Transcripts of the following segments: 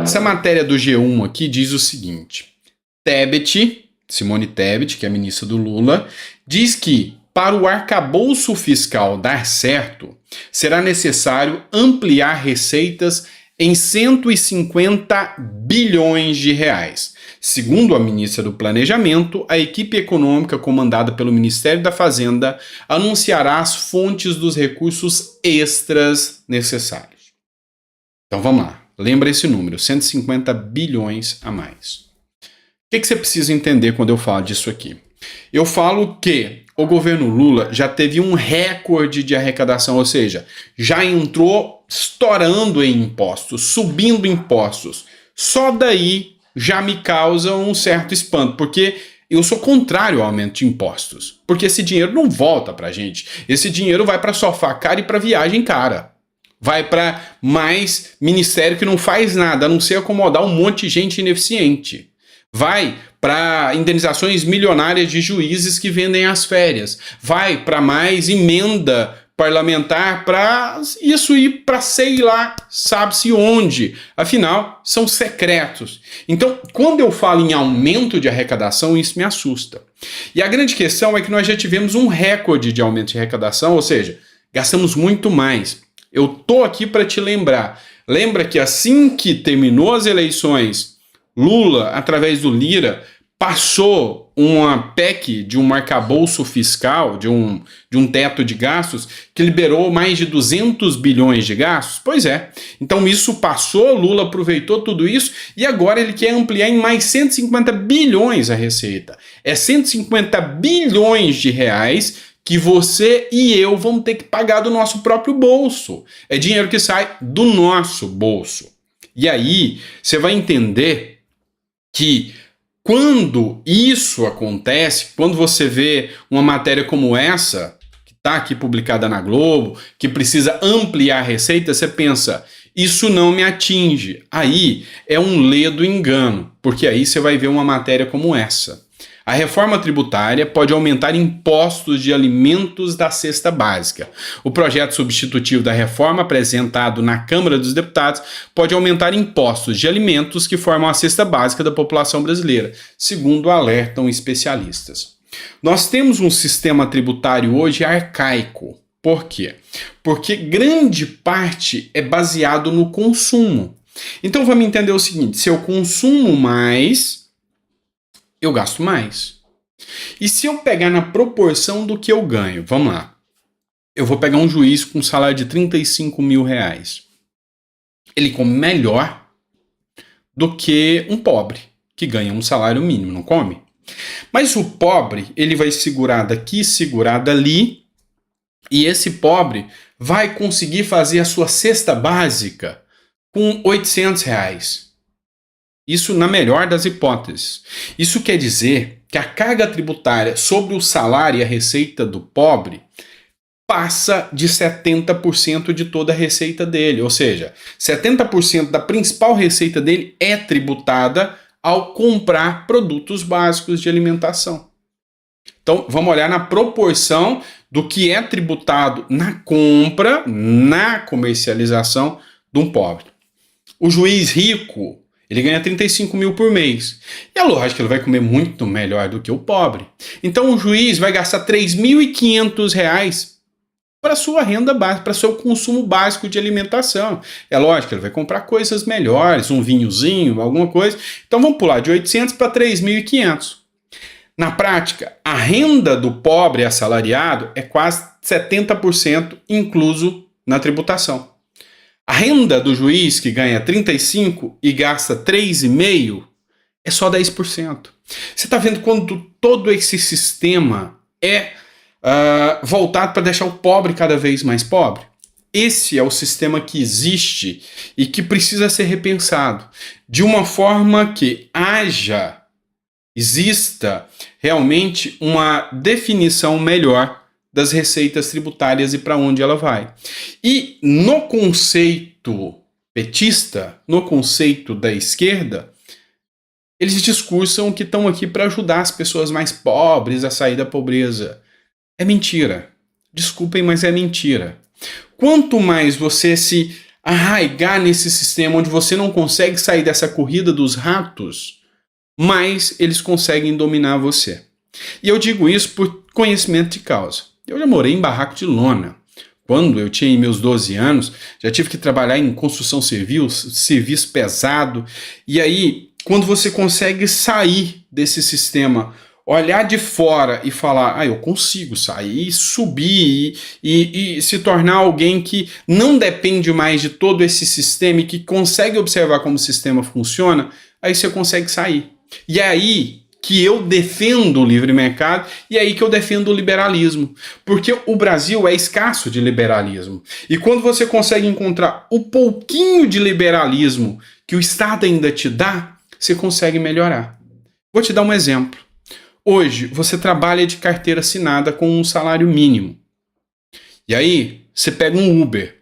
Essa matéria do G1 aqui diz o seguinte: Tebet, Simone Tebet, que é a ministra do Lula, diz que para o arcabouço fiscal dar certo, será necessário ampliar receitas em 150 bilhões de reais. Segundo a ministra do Planejamento, a equipe econômica comandada pelo Ministério da Fazenda anunciará as fontes dos recursos extras necessários. Então vamos lá, lembra esse número, 150 bilhões a mais. O que você precisa entender quando eu falo disso aqui? Eu falo que o governo Lula já teve um recorde de arrecadação, ou seja, já entrou estourando em impostos, subindo impostos. Só daí já me causa um certo espanto, porque eu sou contrário ao aumento de impostos. Porque esse dinheiro não volta pra gente. Esse dinheiro vai para sofá cara e para viagem cara. Vai para mais ministério que não faz nada, a não ser acomodar um monte de gente ineficiente. Vai para indenizações milionárias de juízes que vendem as férias. Vai para mais emenda parlamentar para isso ir para sei lá, sabe-se onde. Afinal, são secretos. Então, quando eu falo em aumento de arrecadação, isso me assusta. E a grande questão é que nós já tivemos um recorde de aumento de arrecadação, ou seja, gastamos muito mais. Eu tô aqui para te lembrar. Lembra que assim que terminou as eleições, Lula, através do Lira, passou uma PEC de um arcabouço fiscal, de um teto de gastos, que liberou mais de 200 bilhões de gastos? Pois é. Então isso passou, Lula aproveitou tudo isso e agora ele quer ampliar em mais 150 bilhões a receita. É 150 bilhões de reais que você e eu vamos ter que pagar do nosso próprio bolso. É dinheiro que sai do nosso bolso. E aí você vai entender que quando isso acontece, quando você vê uma matéria como essa, que está aqui publicada na Globo, que precisa ampliar a receita, você pensa, isso não me atinge. Aí é um ledo engano, porque aí você vai ver uma matéria como essa. A reforma tributária pode aumentar impostos de alimentos da cesta básica. O projeto substitutivo da reforma, apresentado na Câmara dos Deputados, pode aumentar impostos de alimentos que formam a cesta básica da população brasileira, segundo alertam especialistas. Nós temos um sistema tributário hoje arcaico. Por quê? Porque grande parte é baseado no consumo. Então vamos entender o seguinte: se eu consumo mais, eu gasto mais. E se eu pegar na proporção do que eu ganho, vamos lá, eu vou pegar um juiz com um salário de 35 mil reais. Ele come melhor do que um pobre, que ganha um salário mínimo, não come? Mas o pobre, ele vai segurar daqui, segurar dali, e esse pobre vai conseguir fazer a sua cesta básica com 800 reais. Isso na melhor das hipóteses. Isso quer dizer que a carga tributária sobre o salário e a receita do pobre passa de 70% de toda a receita dele. Ou seja, 70% da principal receita dele é tributada ao comprar produtos básicos de alimentação. Então, vamos olhar na proporção do que é tributado na compra, na comercialização de um pobre. O juiz rico, ele ganha 35 mil por mês. E é lógico que ele vai comer muito melhor do que o pobre. Então o juiz vai gastar R$ 3.500 para sua renda básica, para seu consumo básico de alimentação. É lógico que ele vai comprar coisas melhores, um vinhozinho, alguma coisa. Então vamos pular de 800 para 3.500. Na prática, a renda do pobre assalariado é quase 70% incluso na tributação. A renda do juiz que ganha 35 e gasta 3,5 é só 10%. Você está vendo quando todo esse sistema é voltado para deixar o pobre cada vez mais pobre? Esse é o sistema que existe e que precisa ser repensado de uma forma que exista realmente uma definição melhor das receitas tributárias e para onde ela vai. E no conceito petista, no conceito da esquerda, eles discursam que estão aqui para ajudar as pessoas mais pobres a sair da pobreza. É mentira. Desculpem, mas é mentira. Quanto mais você se arraigar nesse sistema onde você não consegue sair dessa corrida dos ratos, mais eles conseguem dominar você. E eu digo isso por conhecimento de causa. Eu já morei em barraco de lona. Quando eu tinha meus 12 anos, já tive que trabalhar em construção civil, serviço pesado. E aí, quando você consegue sair desse sistema, olhar de fora e falar, eu consigo sair, subir e se tornar alguém que não depende mais de todo esse sistema e que consegue observar como o sistema funciona, aí você consegue sair. E é aí que eu defendo o livre mercado e é aí que eu defendo o liberalismo. Porque o Brasil é escasso de liberalismo. E quando você consegue encontrar o pouquinho de liberalismo que o Estado ainda te dá, você consegue melhorar. Vou te dar um exemplo. Hoje, você trabalha de carteira assinada com um salário mínimo. E aí, você pega um Uber.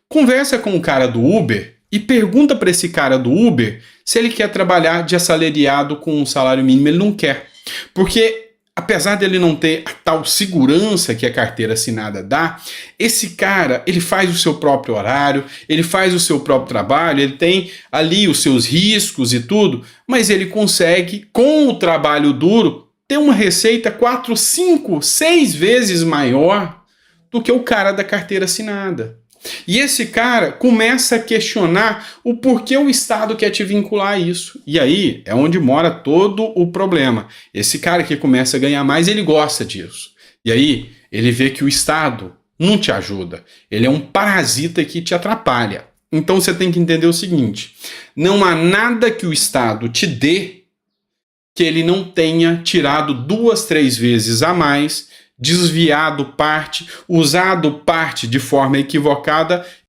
Conversa com o cara do Uber e pergunta para esse cara do Uber se ele quer trabalhar de assalariado com um salário mínimo. Ele não quer. Porque, apesar dele não ter a tal segurança que a carteira assinada dá, esse cara, ele faz o seu próprio horário, ele faz o seu próprio trabalho, ele tem ali os seus riscos e tudo, mas ele consegue, com o trabalho duro, ter uma receita 4, 5, 6 vezes maior do que o cara da carteira assinada. E esse cara começa a questionar o porquê o Estado quer te vincular a isso. E aí é onde mora todo o problema. Esse cara que começa a ganhar mais, ele gosta disso. E aí ele vê que o Estado não te ajuda. Ele é um parasita que te atrapalha. Então você tem que entender o seguinte: não há nada que o Estado te dê que ele não tenha tirado 2, 3 vezes a mais, desviado parte, usado parte de forma equivocada